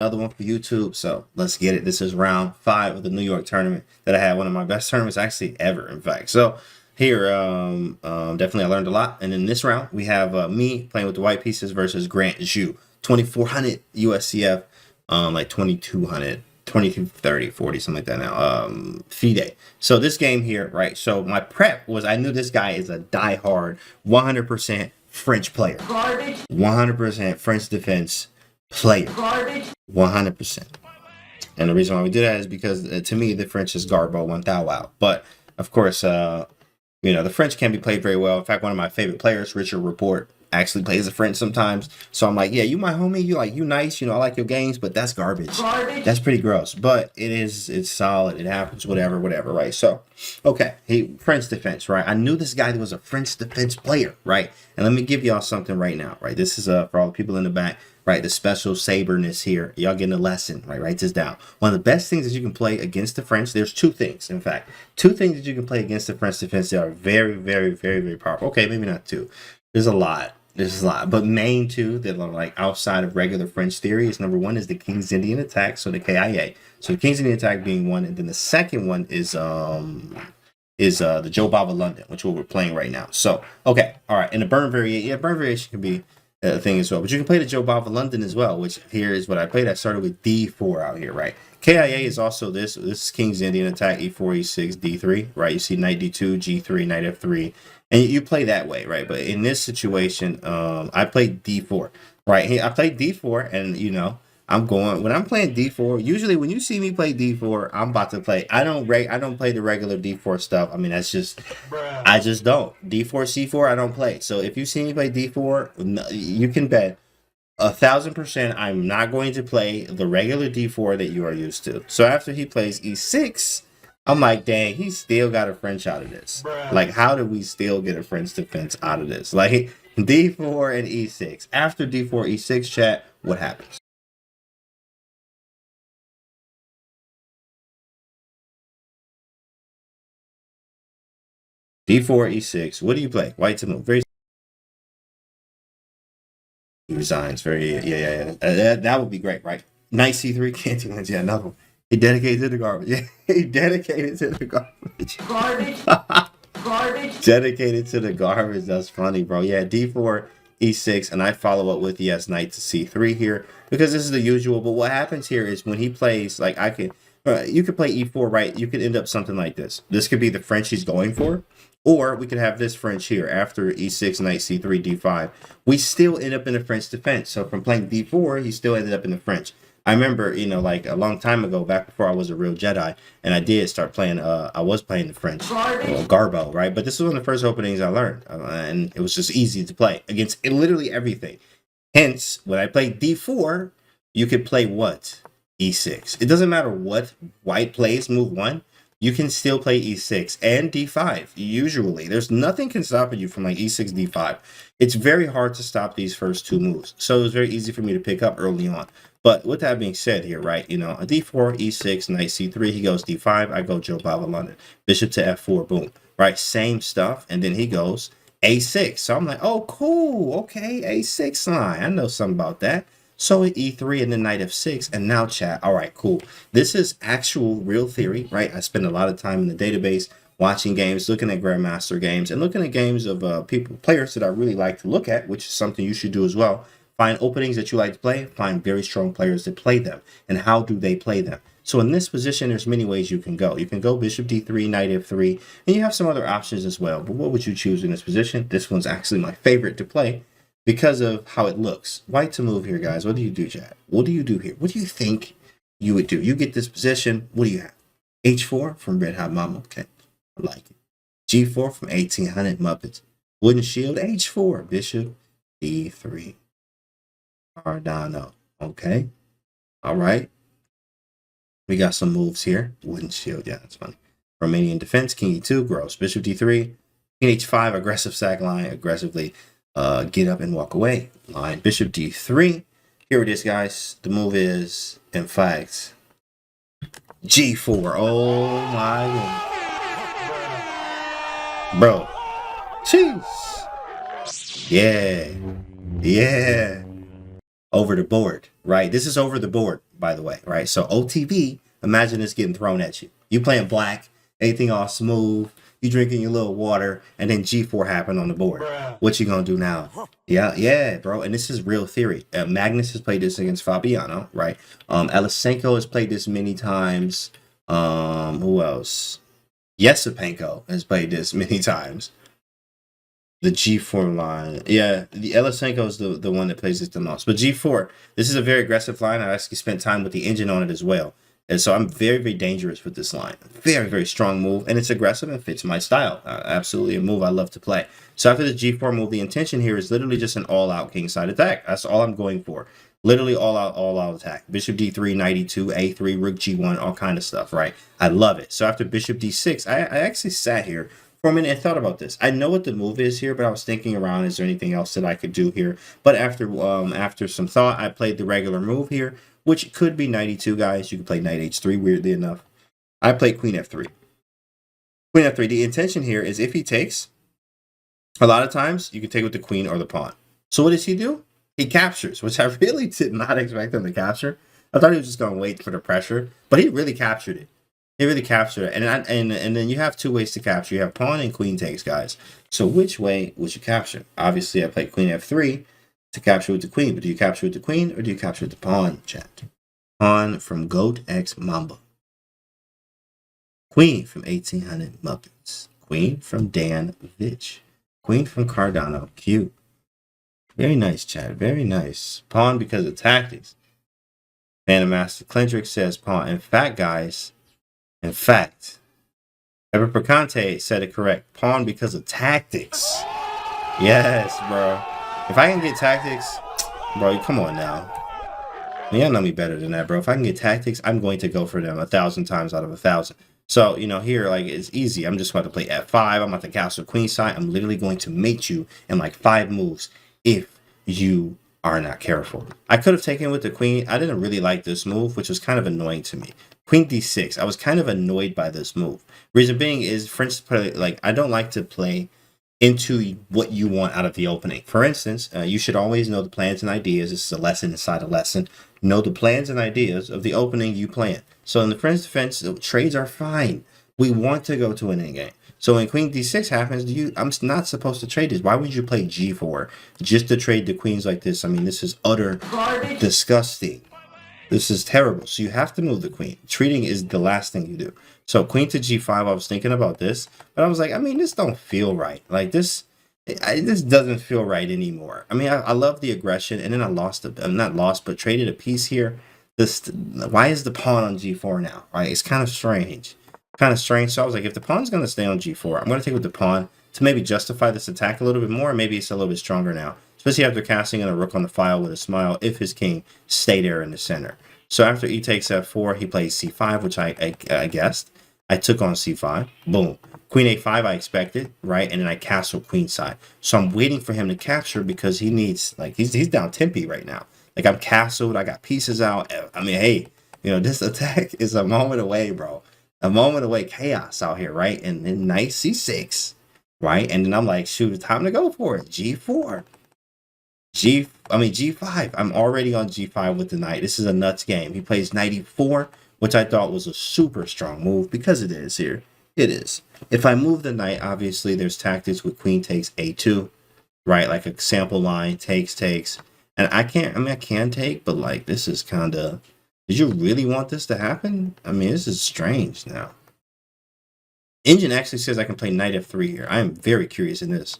another one for YouTube. So let's get it. This is round 5 of the New York tournament that I had. One of my best tournaments actually ever, in fact. So here, definitely I learned a lot. And in this round, we have me playing with the white pieces versus Grant Zhu. 2400 USCF, like 2200. 22, 30, 40, something like that now. FIDE. So this game here, right? So my prep was I knew this guy is a diehard 100% French player. Garbage. 100% French defense player. Garbage. 100%. And the reason why we do that is because to me the French is Garbo 1000 wow. But of course, you know, the French can be played very well. In fact, one of my favorite players, Richard Report, actually plays the French sometimes. So I'm like, yeah, you my homie, you nice, you know, I like your games, but that's garbage. That's pretty gross. But it's solid. It happens, whatever, right? So, okay, French defense, right? I knew this guy was a French defense player, right? And let me give y'all something right now, right? This is for all the people in the back, right? The special saberness here. Y'all getting a lesson, right? Write this down. One of the best things that you can play against the French, there's two things, in fact. Two things that you can play against the French defense that are very, very, very, very powerful. Okay, maybe not two. There's a lot. But main two that are like outside of regular French theory is number one is the King's Indian attack, so the KIA. So the King's Indian attack being one, and then the second one is the Jobava London, which we're playing right now. So okay, all right, and the burn variation, yeah, burn variation can be a thing as well, but you can play the Jobava London as well, which here is what I played. I started with D4 out here, right? KIA is also this is King's Indian attack, E4, E6, D3, right? You see knight D2, G3, knight F3. And you play that way, right? But in this situation, I played D4, right? I played D4, and you know, when I'm playing D4. Usually, when you see me play D4, I'm about to play. I don't play the regular D4 stuff. I mean, that's just, I just don't. D4, C4, I don't play. So if you see me play D4, you can bet 1000% I'm not going to play the regular D4 that you are used to. So after he plays E6. I'm like, dang, he still got a French out of this. Like, how did we still get a French defense out of this? Like, D4 and E6. After D4, E6, chat, what happens? D4, E6. What do you play? White to move. Very. He resigns. Very, yeah. That would be great, right? Knight C3, can't do it. Yeah, another one. He dedicated to the garbage. Yeah, he dedicated to the garbage. Garbage. Dedicated to the garbage. That's funny, bro. Yeah, D4, E6, and I follow up with yes, knight to C3 here because this is the usual. But what happens here is when he plays, like you could play E4, right? You could end up something like this. This could be the French he's going for. Or we could have this French here after E6, knight C3, D5. We still end up in the French defense. So from playing D4, he still ended up in the French. I remember, you know, like a long time ago, back before I was a real Jedi, and I did start playing, I was playing the French, Garbo, right? But this was one of the first openings I learned, and it was just easy to play against literally everything. Hence, when I played D4, you could play what? E6. It doesn't matter what white plays, move 1. You can still play E6 and D5. Usually, there's nothing can stop you from like E6, D5. It's very hard to stop these first two moves. So it was very easy for me to pick up early on. But with that being said here, right, you know, a D4, E6, knight C3, he goes D5, I go Jobava London. Bishop to F4, boom. Right, same stuff. And then he goes A6. So I'm like, oh, cool. Okay, A6 line. I know something about that. So E3 and then knight F6, and now chat. All right, cool. This is actual real theory, right? I spend a lot of time in the database watching games, looking at Grandmaster games, and looking at games of players that I really like to look at, which is something you should do as well. Find openings that you like to play, find very strong players that play them, and how do they play them. So in this position, there's many ways you can go. You can go bishop D3, knight F3, and you have some other options as well. But what would you choose in this position? This one's actually my favorite to play because of how it looks. White to move here, guys. What do you do, chat? What do you do here? What do you think you would do? You get this position. What do you have? H4 from Red Hot Mama. Okay, I like it. G4 from 1800 Muppets. Wooden shield. H4. Bishop D3. Cardano. Okay. All right. We got some moves here. Wooden shield. Yeah, that's funny. Romanian defense. King E2. Gross. Bishop D3. King H5. Aggressive sack line. Aggressively get up and walk away. Line. Bishop D3. Here it is, guys. The move is, in fact, G4. Oh my god. Bro. Jeez. Yeah. Yeah. Over the board, right? This is over the board. by the way, right? So OTB, imagine this getting thrown at you. You playing black, anything all smooth, you drinking your little water, and then G4 happened on the board. What you gonna do now? Yeah, bro. And this is real theory. Magnus has played this against Fabiano, right? Elisenko has played this many times. Who else? Yesepenko has played this many times. The G4 line. Yeah, the Elisenko is the one that plays this the most. But G4, this is a very aggressive line. I actually spent time with the engine on it as well. And so I'm very, very dangerous with this line. Very, very strong move. And it's aggressive and fits my style. Absolutely a move I love to play. So after the G4 move, the intention here is literally just an all-out kingside attack. That's all I'm going for. Literally all-out attack. Bishop D3, knight E2, A3, rook G1, all kind of stuff, right? I love it. So after bishop D6, I actually sat here for a minute and thought about this. I know what the move is here, but I was thinking around, is there anything else that I could do here? But after some thought, I played the regular move here, which could be knight E2, guys. You can play knight H3, weirdly enough. I played queen F3. Queen F3, the intention here is if he takes, a lot of times you can take with the queen or the pawn. So what does he do? He captures, which I really did not expect him to capture. I thought he was just going to wait for the pressure, but he really captured it. He really captured it. And then you have two ways to capture. You have pawn and queen takes, guys. So which way would you capture? Obviously, I played queen F3 to capture with the queen. But do you capture with the queen or do you capture with the pawn, chat? Pawn from Goat X Mamba. Queen from 1800 Muppets. Queen from Dan Vitch. Queen from Cardano Q. Very nice, chat. Very nice. Pawn because of tactics. Phantom Master Clendrick says pawn. In fact, guys, Ever Percante said it correct. Pawn because of tactics. Yes, bro. If I can get tactics, bro, come on now. Y'all know me better than that, bro. If I can get tactics, I'm going to go for them 1,000 times out of 1,000. So, you know, here, like, it's easy. I'm just about to play F5. I'm about to castle queenside. I'm literally going to mate you in like 5 moves if you are not careful. I could have taken with the queen. I didn't really like this move, which was kind of annoying to me. Queen D6. I was kind of annoyed by this move. Reason being is, for instance, like, I don't like to play into what you want out of the opening. For instance, you should always know the plans and ideas. This is a lesson inside a lesson. Know the plans and ideas of the opening you plan. So in the French defense, trades are fine. We want to go to an endgame. So when queen d6 happens, I'm not supposed to trade this. Why would you play g4 just to trade the queens like this? I mean, this is utter disgusting. This is terrible. So you have to move the queen. Treating is the last thing you do. So queen to g5, I was thinking about this, but I was like, I mean, this don't feel right. Like this doesn't feel right anymore. I mean, I love the aggression, and then I lost, not lost, but traded a piece here. Why is the pawn on g4 now? Right? It's kind of strange. So I was like, if the pawn's going to stay on g4, I'm going to take with the pawn to maybe justify this attack a little bit more. Maybe it's a little bit stronger now, especially after casting in a rook on the file with a smile if his king stay there in the center. So after e takes f4, he plays c5, which I guessed. I took on c5. Boom. Queen a5 I expected, right? And then I castle queenside. So I'm waiting for him to capture because he needs, like, he's down Tempe right now. Like, I'm castled. I got pieces out. I mean, hey, you know, this attack is a moment away, bro. A moment away, chaos out here, right? And then knight c6, right? And then I'm like, shoot, it's time to go for it. g4. g5. I'm already on g5 with the knight. This is a nuts game. He plays knight e4, which I thought was a super strong move because it is here. It is. If I move the knight, obviously there's tactics with queen takes a2, right? Like a sample line, takes. And I can take, but like this is kind of, did you really want this to happen? I mean, this is strange now. Engine actually says I can play knight f3 here. I am very curious in this.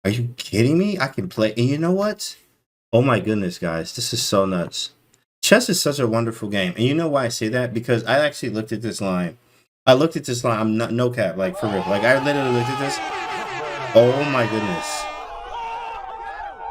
Are you kidding me? I can play, and you know what? Oh my goodness, guys, this is so nuts. Chess is such a wonderful game. And you know why I say that? Because I actually looked at this line. I'm not, no cap, like for real. Like I literally looked at this. Oh my goodness.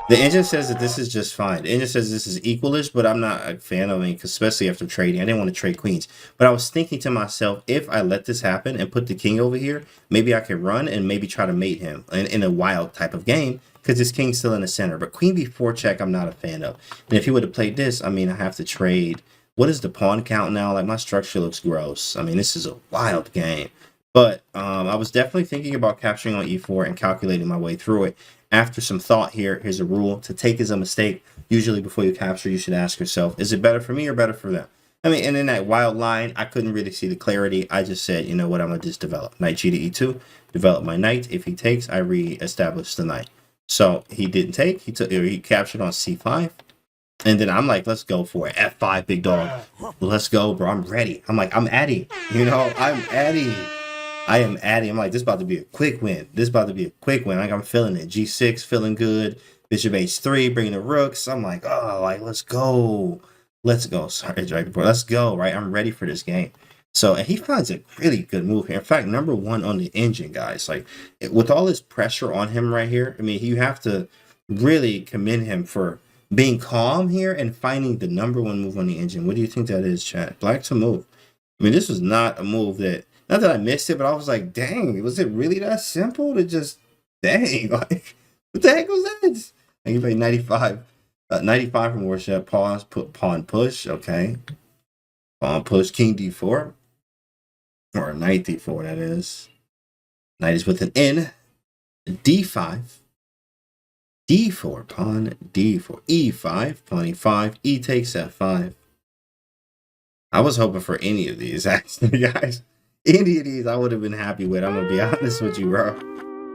The engine says that this is just fine. The engine says this is equalish, but I'm not a fan of it, especially after trading. I didn't want to trade queens. But I was thinking to myself, if I let this happen and put the king over here, maybe I can run and maybe try to mate him in a wild type of game because this king's still in the center. But queen b4 check, I'm not a fan of. And if he would have played this, I mean, I have to trade. What is the pawn count now? Like, my structure looks gross. I mean, this is a wild game. But I was definitely thinking about capturing on e4 and calculating my way through it. After some thought here, here's a rule. To take is a mistake. Usually before you capture, you should ask yourself, is it better for me or better for them? I mean, and in that wild line, I couldn't really see the clarity. I just said, you know what, I'm gonna just develop knight g to e2, develop my knight. If he takes, I re-establish the knight. So he didn't take. He took. He captured on c5, and then I'm like, let's go for it. F5, big dog. Let's go, bro. I'm ready. I'm like, I'm adding. You know, I'm adding. I am adding. I'm like, this is about to be a quick win. This is about to be a quick win. Like, I'm feeling it. G6, feeling good. Bishop h3, bringing the rooks. I'm like, oh, like, let's go. Let's go. Sorry, Dragon Ball. Let's go, right? I'm ready for this game. So, and he finds a really good move here. In fact, number one on the engine, guys. Like, with all this pressure on him right here, I mean, you have to really commend him for being calm here and finding the number one move on the engine. What do you think that is, chat? Black to move. I mean, this was not a move that, not that I missed it, but I was like, dang, was it really that simple to just, dang, like, what the heck was this? And you played 95. 95 from Worship. Pause, put pawn push. Okay. Pawn push, king d4. Or knight d4, that is. Knight is with an N. d5. d4, pawn d4. e5, pawn e5. E takes f5. I was hoping for any of these, actually, guys. Any of these I would have been happy with. I'm gonna be honest with you, bro.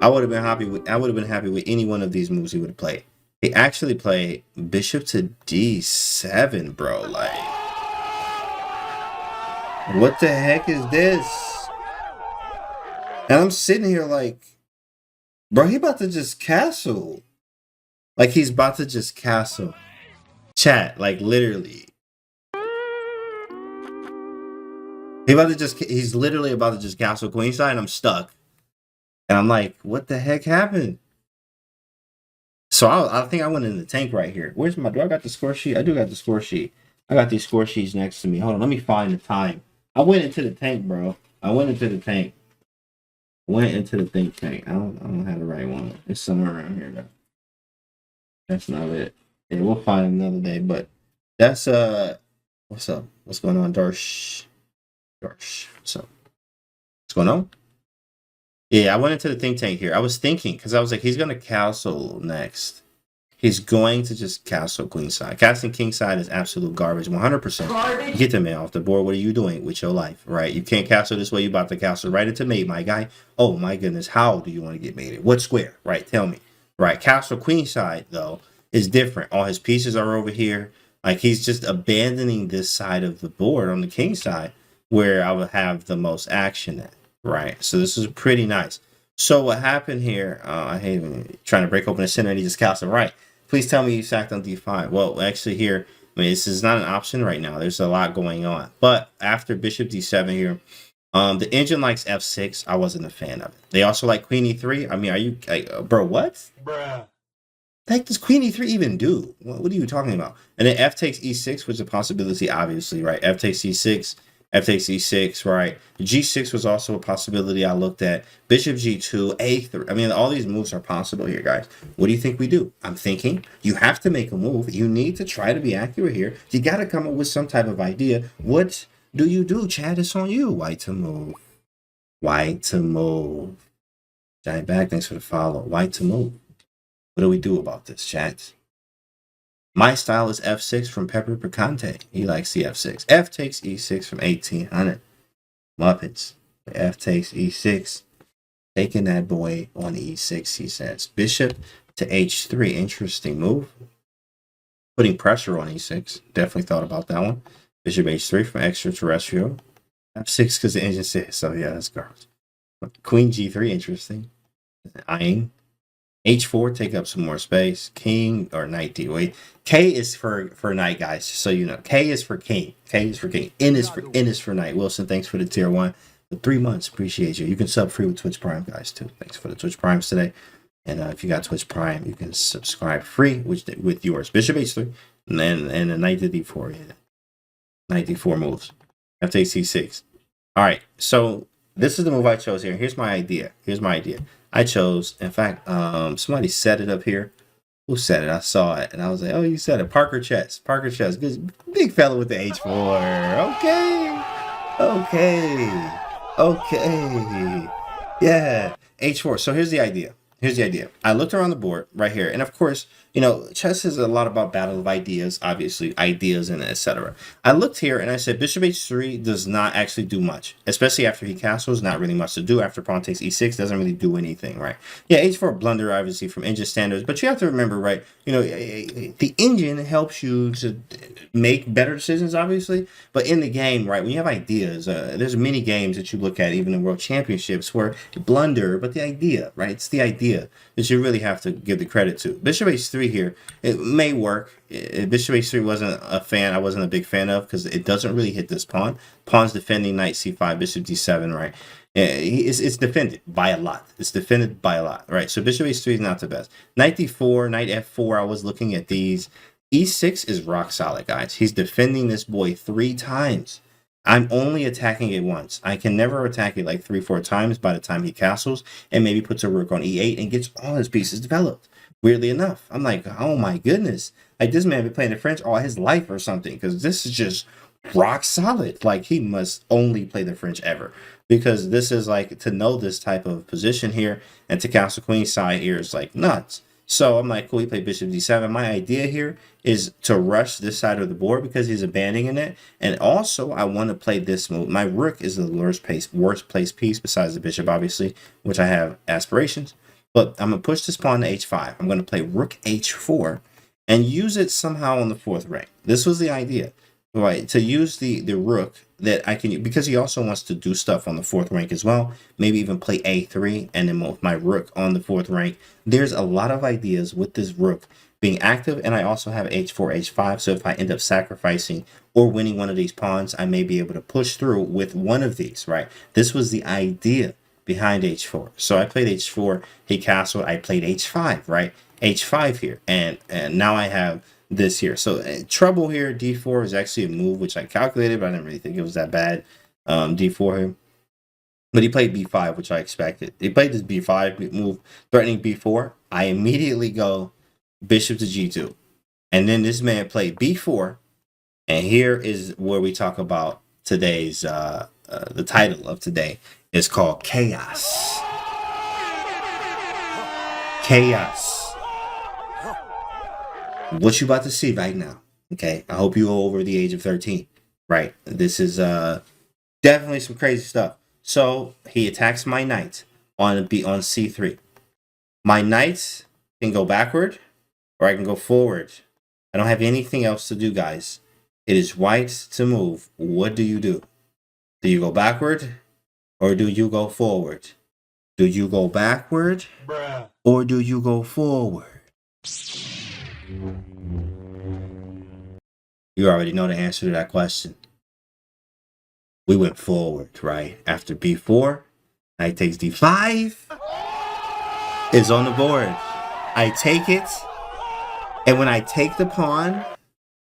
I would have been happy with any one of these moves he would have played. He actually played bishop to d7, bro. Like, what the heck is this? And I'm sitting here like, bro, he about to just castle. Like, he's about to just castle. Chat, like, literally. He's literally about to just castle queenside, and I'm stuck. And I'm like, what the heck happened? So I think I went in the tank right here. Where's my, do I got the score sheet? I do got the score sheet. I got these score sheets next to me. Hold on, let me find the time. I went into the tank, bro. I went into the tank. Went into the think tank. I don't have the right one. It's somewhere around here though. That's not it. Yeah, we'll find it another day. But that's what's up? What's going on, Darsh? What's up? What's going on? Yeah, I went into the think tank here. I was thinking, because I was like, he's going to castle next. He's going to just castle queenside. Castling kingside is absolute garbage, 100%. Garbage. Get the man off the board. What are you doing with your life, right? You can't castle this way. You're about to castle right into mate, my guy. Oh, my goodness. How do you want to get mated? What square, right? Tell me. Right, castle queenside, though, is different. All his pieces are over here. Like, he's just abandoning this side of the board on the king side where I would have the most action at. Right, so this is pretty nice. So what happened here, I hate even trying to break open the center and he just castled. Right, please tell me you sacked on d5. Well, actually here, I mean, this is not an option right now. There's a lot going on. But after bishop d7 here, the engine likes f6. I wasn't a fan of it. They also like queen e3. I mean, are you, bro, what? Bruh. Like, does queen e3 even do? What are you talking about? And then f takes e6, which is a possibility, obviously, right? F takes e6. F takes e6, right? G6 was also a possibility I looked at. Bishop G2, A3. I mean, all these moves are possible here, guys. What do you think we do? I'm thinking you have to make a move. You need to try to be accurate here. You got to come up with some type of idea. What do you do, Chad? It's on you. White to move. White to move. Giant Bag, thanks for the follow. White to move. What do we do about this, chat? My style is f6 from Pepper Picante. He likes the f6. F takes e6 from 1800. Muppets. F takes e6. Taking that boy on e6, he says. Bishop to h3. Interesting move. Putting pressure on e6. Definitely thought about that one. Bishop h3 from extraterrestrial. f6 because the engine says so. Yeah, that's garbage. Queen g3. Interesting. Eyeing. H4, take up some more space. King or knight d. Wait, K is for knight, guys. Just so you know, K is for king. K is for king. N is for knight. Wilson, thanks for the tier 1. For 3 months, appreciate you. You can sub free with Twitch Prime, guys, too. Thanks for the Twitch Primes today. And if you got Twitch Prime, you can subscribe free with yours. Bishop h3, and a knight to d4. Yeah, knight d4 moves. F takes c6. All right, so this is the move I chose here. Here's my idea. I chose, in fact, somebody set it up here. Who said it? I saw it, and I was like, oh, you said it. Parker Chess. Good, big fella with the H4. Okay. Yeah. H4. So here's the idea. here's the idea. I looked around the board right here, and of course, you know, chess is a lot about battle of ideas, obviously, ideas and etc. I looked here and I said bishop h3 does not actually do much, especially after he castles, not really much to do. After pawn takes e6, doesn't really do anything, right? Yeah, h4 blunder, obviously, from engine standards, but you have to remember, right, you know, the engine helps you to make better decisions, obviously, but in the game, right, when you have ideas, there's many games that you look at, even in world championships, where you blunder, but the idea, right, it's the idea that you really have to give the credit to. Bishop h3 here, it may work. Bishop h3 I wasn't a big fan of, because it doesn't really hit this pawn. Pawn's defending, knight c5, bishop d7, right? It's defended by a lot. It's defended by a lot, right? So bishop h3 is not the best. Knight d4, knight f4, I was looking at these. e6 is rock solid, guys. He's defending this boy 3 times. I'm only attacking it once. I can never attack it like 3-4 times by the time he castles and maybe puts a rook on e8 and gets all his pieces developed. Weirdly enough, I'm like, oh my goodness. Like, this man been playing the French all his life or something, because this is just rock solid. Like, he must only play the French ever, because this is like, to know this type of position here and to castle queen side here is like nuts. So I'm like, cool, he played bishop d7. My idea here is to rush this side of the board because he's abandoning it. And also, I want to play this move. My rook is the worst placed piece besides the bishop, obviously, which I have aspirations. But I'm going to push this pawn to h5. I'm going to play rook h4 and use it somehow on the 4th rank. This was the idea, right? To use the rook that I can, because he also wants to do stuff on the 4th rank as well. Maybe even play a3 and then move my rook on the 4th rank. There's a lot of ideas with this rook being active, and I also have h4, h5. So if I end up sacrificing or winning one of these pawns, I may be able to push through with one of these, right? This was the idea behind h4. So I played h4, he castled, I played h5, right? h5 here, and now I have this here. So trouble here, d4 is actually a move which I calculated, but I didn't really think it was that bad. D4 here. But he played b5, which I expected. He played this b5 move, threatening b4. I immediately go bishop to g2. And then this man played b4. And here is where we talk about today's, the title of today is called Chaos. Chaos. What you about to see right now, okay? I hope you're over the age of 13, right? This is definitely some crazy stuff. So he attacks my knight on c3. My knight can go backward or I can go forward. I don't have anything else to do, guys. It is white to move. What do? Do you go backward or do you go forward? Do you go backward or do you go forward? You already know the answer to that question. We went forward, right? After b4, knight takes d5 is on the board. I take it, and when I take the pawn,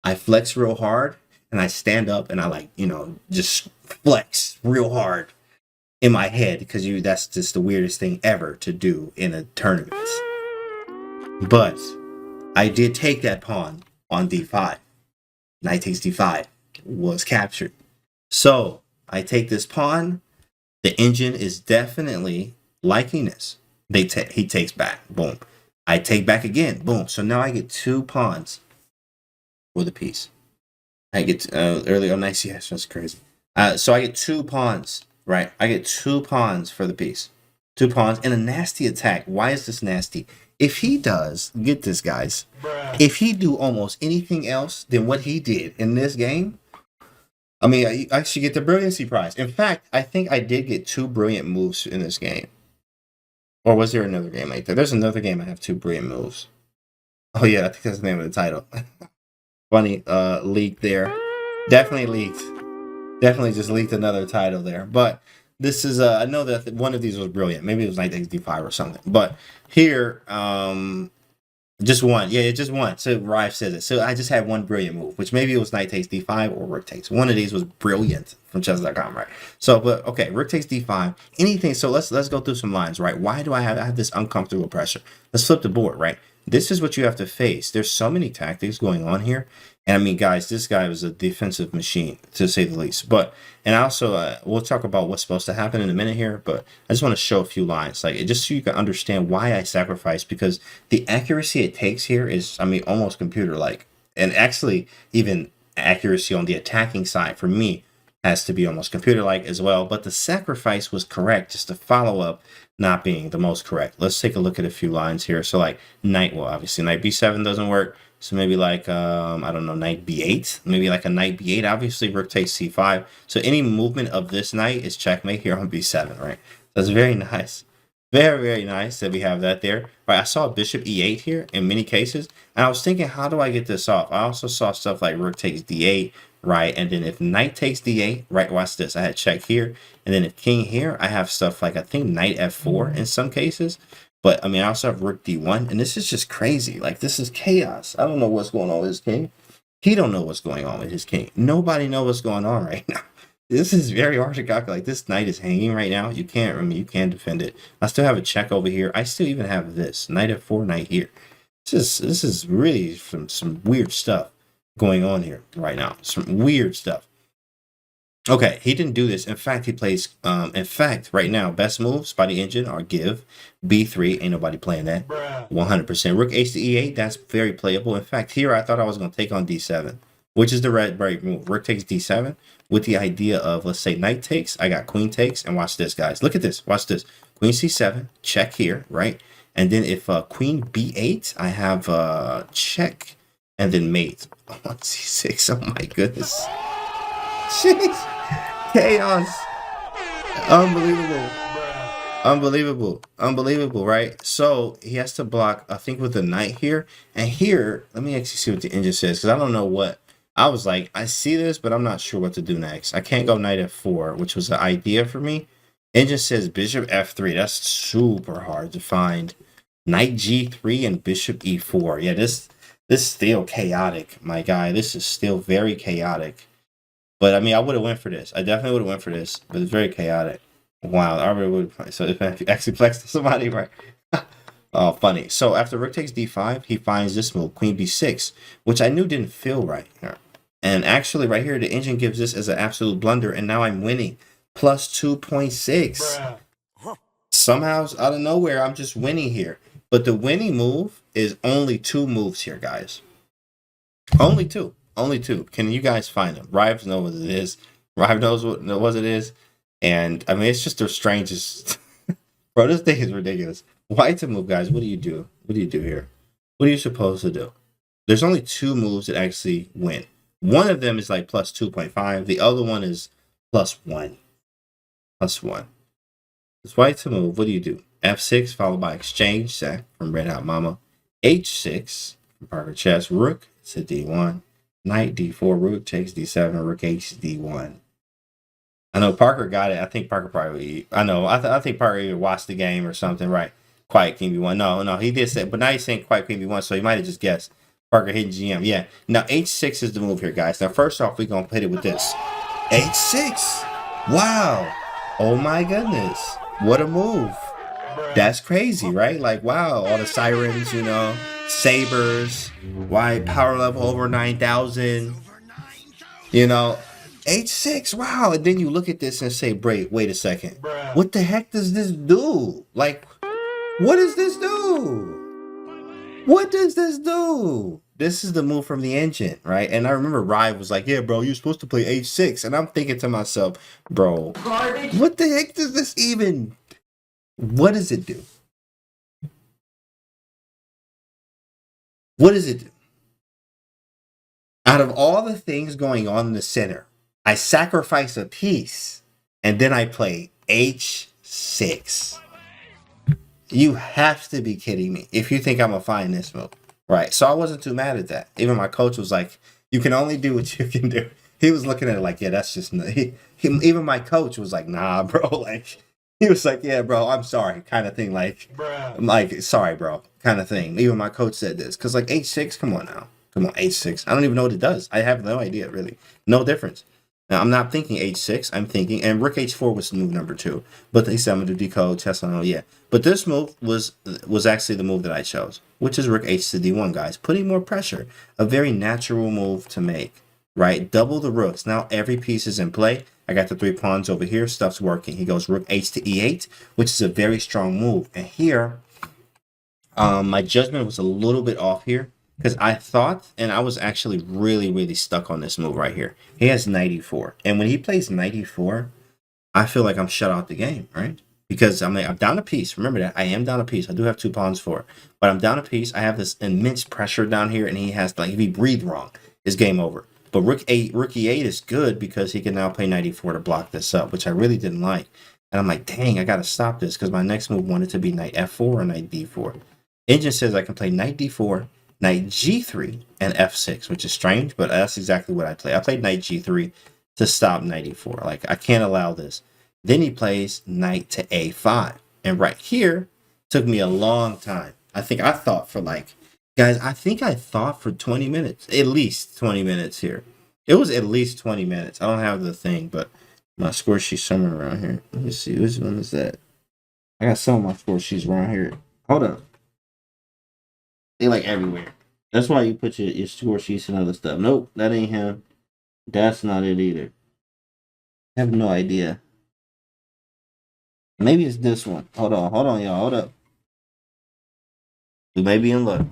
I flex real hard, and I stand up, and I like, you know, just flex real hard in my head, because that's just the weirdest thing ever to do in a tournament. But I did take that pawn on d5. Knight takes d5 was captured. So I take this pawn. The engine is definitely liking this. He takes back. Boom. I take back again. Boom. So now I get 2 pawns for the piece. I get early. Oh, nice. Yes, that's crazy. So I get 2 pawns. Right. I get 2 pawns for the piece. 2 pawns and a nasty attack. Why is this nasty? If he does, get this, guys, if he do almost anything else than what he did in this game, I mean, I should get the brilliancy prize. In fact, I think I did get 2 brilliant moves in this game. Or was there another game like that? There's another game I have 2 brilliant moves. Oh, yeah, I think that's the name of the title. Funny, leak there. Definitely leaked. Definitely just leaked another title there. But this is, I know that one of these was brilliant. Maybe it was like d5 or something. But here, just one. Yeah, just one. So Rive says it. So I just had 1 brilliant move, which maybe it was knight takes d5 or rook takes. One of these was brilliant from chess.com, right? So, but okay, rook takes d5. Anything. So let's go through some lines, right? Why do I have this uncomfortable pressure? Let's flip the board, right? this is what you have to face. There's so many tactics going on here. And I mean, guys, this guy was a defensive machine, to say the least. But, and also, we'll talk about what's supposed to happen in a minute here, but I just want to show a few lines, like, just so you can understand why I sacrifice, because the accuracy it takes here is, I mean, almost computer-like. And actually, even accuracy on the attacking side, for me, has to be almost computer-like as well. But the sacrifice was correct, just the follow-up not being the most correct. Let's take a look at a few lines here. So, like, knight, well, obviously, knight b7 doesn't work. So maybe like, I don't know, knight b8. Maybe like a knight b8. Obviously, rook takes c5. So any movement of this knight is checkmate here on b7, right? That's very nice. Very, very nice that we have that there. Right, I saw bishop e8 here in many cases. And I was thinking, how do I get this off? I also saw stuff like rook takes d8, right? And then if knight takes d8, right, watch this. I had check here. And then if king here, I have stuff like, I think, knight f4 in some cases. But, I mean, I also have rook d1, and this is just crazy. Like, this is chaos. I don't know what's going on with his king. He don't know what's going on with his king. Nobody knows what's going on right now. This is very hard to calculate. This knight is hanging right now. You can't, I mean, you can't defend it. I still have a check over here. I still even have this. Knight f4, knight here. This is really some weird stuff going on here right now. Some weird stuff. Okay, he didn't do this. In fact, he plays, in fact, right now, best moves by the engine are give, b3, ain't nobody playing that, 100%. Rook h to e8, that's very playable. In fact, here I thought I was going to take on d7, which is the right move. Rook takes d7 with the idea of, let's say, knight takes. I got queen takes, and watch this, guys. Look at this. Watch this. Queen c7, check here, right? And then if queen b8, I have check, and then mate on c6. Oh, my goodness. Jeez. Chaos. Unbelievable, right? So he has to block, I think, with the knight here. And here, let me actually see what the engine says, because I don't know what. I was like, I see this, but I'm not sure what to do next. I can't go knight f4, which was the idea for me. Engine says bishop f3. That's super hard to find. Knight g3 and bishop e4. Yeah, this is still chaotic, my guy. This is still very chaotic. But, I mean, I would have went for this. I definitely would have went for this. But it's very chaotic. Wow. I really would. So, if you actually flex to somebody, right? Oh, funny. So, after rook takes d5, he finds this move, queen b6, which I knew didn't feel right here. And actually, right here, the engine gives this as an absolute blunder. And now I'm winning. Plus 2.6. Somehow, out of nowhere, I'm just winning here. But the winning move is only 2 moves here, guys. Only 2. Only 2. Can you guys find them? Rives know what it is. Rive knows what it is. And, I mean, it's just the strangest. Bro, this thing is ridiculous. White to move, guys. What do you do? What do you do here? What are you supposed to do? There's only 2 moves that actually win. One of them is like plus 2.5. The other one is plus 1. Plus 1. It's white to move. What do you do? F6 followed by exchange sack from Red Hot Mama. H6 from Parker Chess. Rook to d1. Knight d4, rook takes d7, rook h d1. I know Parker got it. I think Parker probably, I think Parker either watched the game or something, right? Quiet King b1. No, he did say, but now he's saying Quiet King b1, so he might have just guessed. Parker hitting GM. Yeah. Now h6 is the move here, guys. Now, first off, we're going to hit it with this. h6. Wow. Oh my goodness. What a move. That's crazy, right? Like, wow, all the sirens, you know, sabers, why power level over 9,000, you know, h6, wow. And then you look at this and say, wait a second. What the heck does this do? Like, what does this do? What does this do? This is the move from the engine, right? And I remember Rive was like, yeah, bro, you're supposed to play h6. And I'm thinking to myself, bro, what the heck does this even, what does it do? What does it do? Out of all the things going on in the center, I sacrifice a piece and then I play h6. You have to be kidding me if you think I'm going to find this move. Right. So I wasn't too mad at that. Even my coach was like, you can only do what you can do. He was looking at it like, yeah, that's just, even my coach was like, nah, bro. Like, he was like, yeah, bro, I'm sorry, kind of thing. Like, I'm like, sorry, bro, kind of thing. Even my coach said this. Because, like, h6, come on now. Come on, h6. I don't even know what it does. I have no idea, really. No difference. Now, I'm not thinking h6. I'm thinking, and rook h4 was move number 2. But they said I'm going to decode, chess on, yeah. But this move was actually the move that I chose, which is rook h to d1, guys. Putting more pressure. A very natural move to make, right? Double the rooks. Now every piece is in play. I got the 3 pawns over here. Stuff's working. He goes rook h to e8, which is a very strong move. And here, my judgment was a little bit off here. Because I thought, and I was actually really stuck on this move right here. He has knight e4. And when he plays knight e4, I feel like I'm shut out the game, right? Because I'm down a piece. Remember that. I am down a piece. I do have 2 pawns for it. But I'm down a piece. I have this immense pressure down here. And he has, like, if he breathed wrong, it's game over. But rook e8 is good because he can now play knight e4 to block this up, which I really didn't like. And I'm like, dang, I got to stop this because my next move wanted to be knight f4 or knight d4. Engine says I can play knight d4, knight g3, and f6, which is strange, but that's exactly what I played. I played knight g3 to stop knight e4. Like, I can't allow this. Then he plays knight to a5. And right here, took me a long time. I thought for like, guys, I think I thought for 20 minutes. At least 20 minutes here. It was at least 20 minutes. I don't have the thing, but my score sheet's somewhere around here. Let me see. Which one is that? I got some of my score sheets around here. Hold up. They like everywhere. That's why you put your score sheets and other stuff. Nope, that ain't him. That's not it either. I have no idea. Maybe it's this one. Hold on, y'all. Hold up. We may be in luck.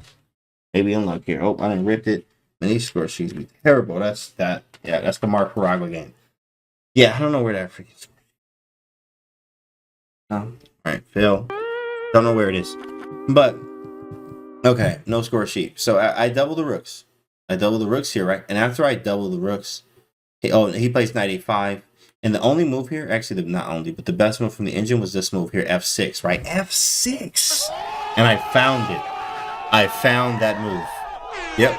Maybe in luck here. Oh, I done ripped it. Man, these score sheets be terrible. That's that. Yeah, that's the Mark Paragua game. Yeah, I don't know where that freaking score. Oh, all right, Phil. Don't know where it is, but. Okay, no score sheet. So I double the rooks. I double the rooks here, right? And after I double the rooks, he plays knight a5. And the only move here, actually not only, but the best move from the engine was this move here, f6, right? f6! And I found it. I found that move. Yep.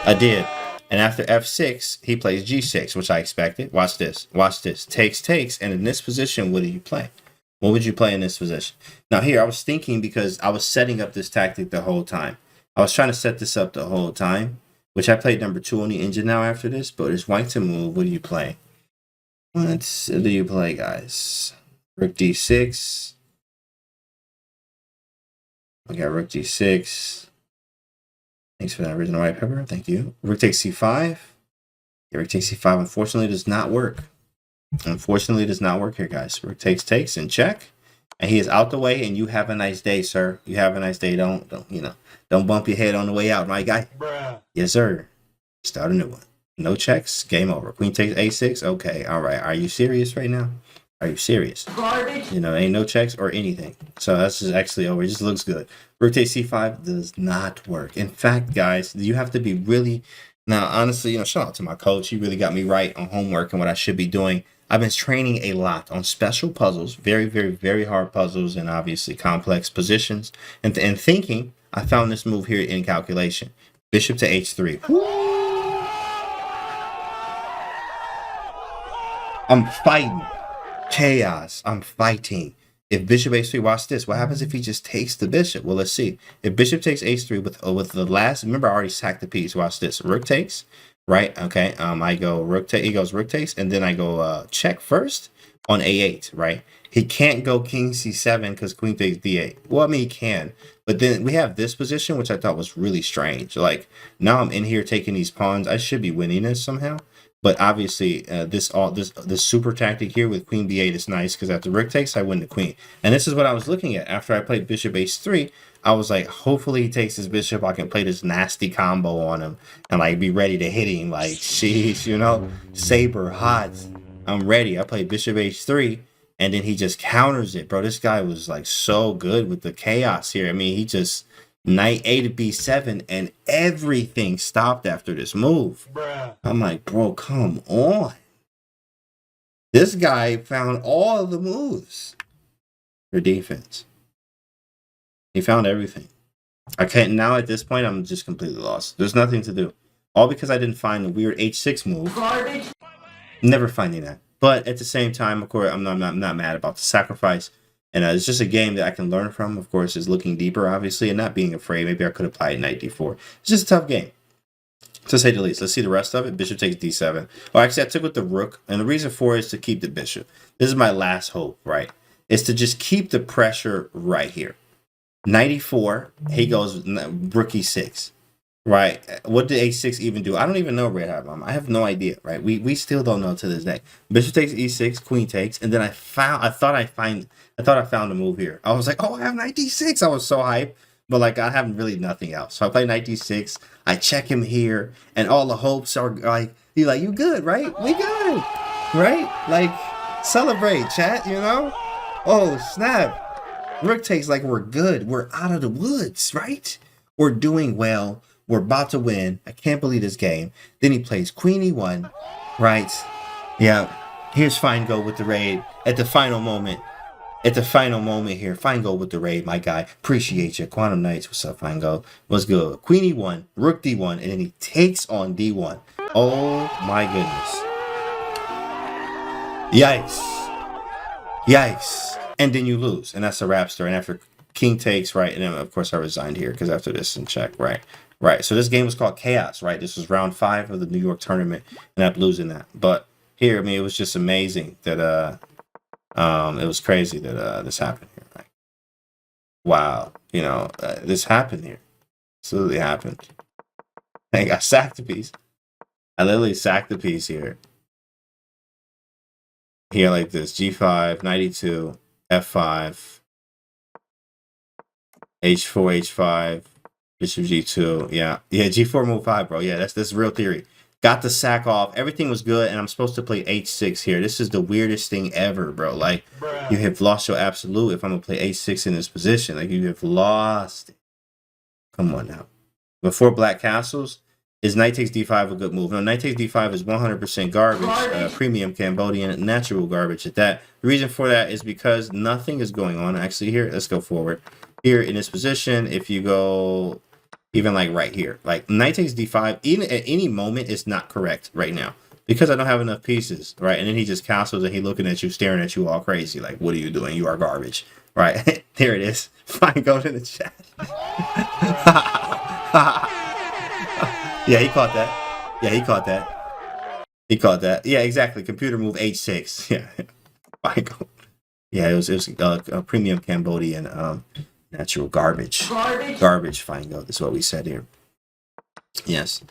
I did. And after f6, he plays g6, which I expected. Watch this. Watch this. Takes. And in this position, what do you play? What would you play in this position? Now here, I was thinking because I was setting up this tactic the whole time. I was trying to set this up the whole time, which I played number 2 on the engine now after this, but it's white to move. What do you play? What do you play, guys? Rook d6. We got rook d6. Thanks for that original white pepper. Thank you. Rook takes c5. Yeah, rook takes c5 unfortunately does not work. Unfortunately, it does not work here, guys. Rook takes and check. And he is out the way, and you have a nice day, sir. You have a nice day. Don't bump your head on the way out, my guy. Bruh. Yes, sir. Start a new one. No checks. Game over. Queen takes a6. Okay, all right. Are you serious right now? Are you serious? Garbage. Ain't no checks or anything. So that's just actually over. It just looks good. Rook takes c5 does not work. In fact, guys, you have to be really... Now, honestly, shout out to my coach. He really got me right on homework and what I should be doing. I've been training a lot on special puzzles, very, very, very hard puzzles, and obviously complex positions. And thinking, I found this move here in calculation. Bishop to h3. I'm fighting. Chaos. I'm fighting. If bishop h3, watch this. What happens if he just takes the bishop? Well, let's see. If bishop takes h3 with the last, remember I already sacked the piece. Watch this. Rook takes. Right, okay, I go rook take, he goes rook takes, and then I go check first on a8, right? He can't go king c7 because queen takes d8. Well, I mean, he can, but then we have this position, which I thought was really strange. Like, now I'm in here taking these pawns. I should be winning this somehow, but obviously this super tactic here with queen b8 is nice because after rook takes, I win the queen. And this is what I was looking at. After I played bishop h3, I was like, hopefully he takes his bishop. I can play this nasty combo on him and like be ready to hit him. Like, sheesh, saber hot. I'm ready. I played bishop h3 and then he just counters it. Bro, this guy was like so good with the chaos here. I mean, he just knight a to b7 and everything stopped after this move. Bruh. I'm like, bro, come on. This guy found all the moves for defense. He found everything. I can't now at this point. I'm just completely lost. There's nothing to do. All because I didn't find the weird h6 move. Garbage. Never finding that. But at the same time, of course, I'm not mad about the sacrifice. And it's just a game that I can learn from. Of course, is looking deeper, obviously, and not being afraid. Maybe I could apply it knight d4. It's just a tough game. to say the least. Let's see the rest of it. Bishop takes d7. Well, actually, I took with the rook, and the reason for it is to keep the bishop. This is my last hope, right? Is to just keep the pressure right here. Knight e4, he goes rook e6, right? What did a6 even do? I don't even know, Red Hat Mom. I have no idea, right? We still don't know to this day. Bishop takes e6, queen takes, and then I thought I found a move here. I was like, oh, I have knight d6. I was so hyped. But like I have really nothing else. So I play knight d6. I check him here, and all the hopes are like, you good, right? We good, right? Like, celebrate, chat, you know? Oh, snap. Rook takes, like, we're good. We're out of the woods, right? We're doing well. We're about to win. I can't believe this game. Then he plays queen e1, right? Yeah. Here's Fine Gold with the raid at the final moment. At the final moment here, Fine Gold with the raid, my guy. Appreciate you. Quantum Knights, what's up, Fine Gold? What's good? Queen e1, rook d1, and then he takes on d1. Oh my goodness. Yikes. Yikes. And then you lose, and that's a rapster. And after king takes, right, and then of course I resigned here because after this in check, right? Right. So this game was called Chaos, right? This was round 5 of the New York tournament, and I'm losing that. But here, I mean, it was just amazing that it was crazy that this happened here. Right? Wow, you know, this happened here. Absolutely happened. I got sacked a piece. I literally sacked a piece here. Here like this: G5, 92, F5, H4, H5, Bishop G2. Yeah, G4 move 5, bro. Yeah, that's real theory. Got the sack off. Everything was good, and I'm supposed to play H6 here. This is the weirdest thing ever, bro. Like, you have lost your absolute if I'm going to play H6 in this position. Like, you have lost it. Come on now. Before Black Castles, is knight takes d5 a good move? No, knight takes d5 is 100% garbage. Premium Cambodian, natural garbage at that. The reason for that is because nothing is going on. Actually, here, let's go forward. Here in this position, if you go... even like right here, like knight takes d5, even at any moment, it's not correct right now because I don't have enough pieces, right? And then he just castles and he looking at you, staring at you all crazy, like, what are you doing? You are garbage, right? There it is. Fine, go to the chat. Yeah, he caught that. Yeah, he caught that. He caught that. Yeah, exactly. Computer move h6. Yeah, fine, go. Yeah, it was a premium Cambodian natural garbage. Garbage, Fine Gold. That's what we said here. Yes.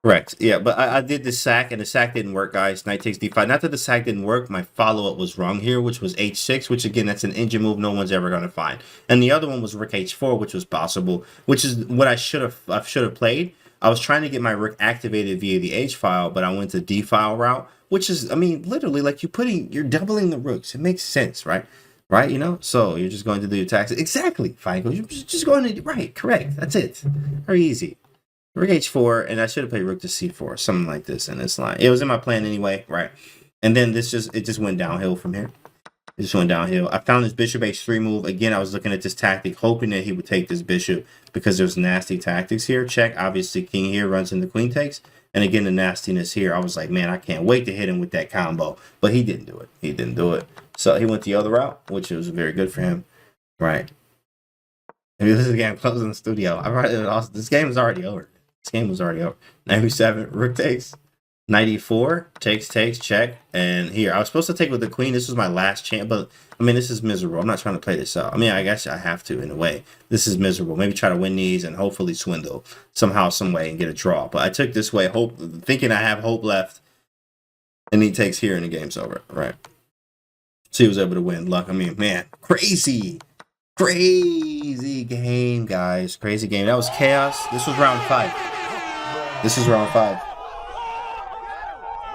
Correct. Yeah, but I did the sack, and the sack didn't work, guys. Knight takes d5. Not that the sack didn't work. My follow-up was wrong here, which was h6, which, again, that's an engine move no one's ever going to find. And the other one was rook h4, which was possible, which is what I should have played. I was trying to get my rook activated via the h file, but I went the d file route, which is, I mean, literally, like, you're doubling the rooks. It makes sense, right? Right, you know, so you're just going to do your taxes. Exactly, Fine. You're just going to, right, correct. That's it. Very easy. Rook h4, and I should have played rook to c4, something like this in this line. It was in my plan anyway, right? And then it just went downhill from here. It just went downhill. I found this bishop h3 move. Again, I was looking at this tactic, hoping that he would take this bishop because there's nasty tactics here. Check, obviously, king here runs into queen takes. And again, the nastiness here, I was like, man, I can't wait to hit him with that combo. But he didn't do it. He didn't do it. So he went the other route, which was very good for him. Right. Maybe this is the game closing in the studio. This game is already over. This game was already over. 97, rook takes. Knight e4, takes, check. And here, I was supposed to take with the queen. This was my last chance. But, I mean, this is miserable. I'm not trying to play this out. I mean, I guess I have to, in a way. This is miserable. Maybe try to win these and hopefully swindle somehow, some way, and get a draw. But I took this way, thinking I have hope left. And he takes here and the game's over. Right. So he was able to win. Luck. I mean, man, crazy game, guys. Crazy game. That was chaos. This was round 5. This is round 5.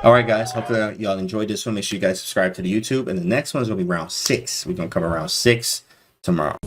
All right, guys. Hopefully y'all enjoyed this one. Make sure you guys subscribe to the YouTube. And the next one is going to be round 6. We're going to cover round 6 tomorrow.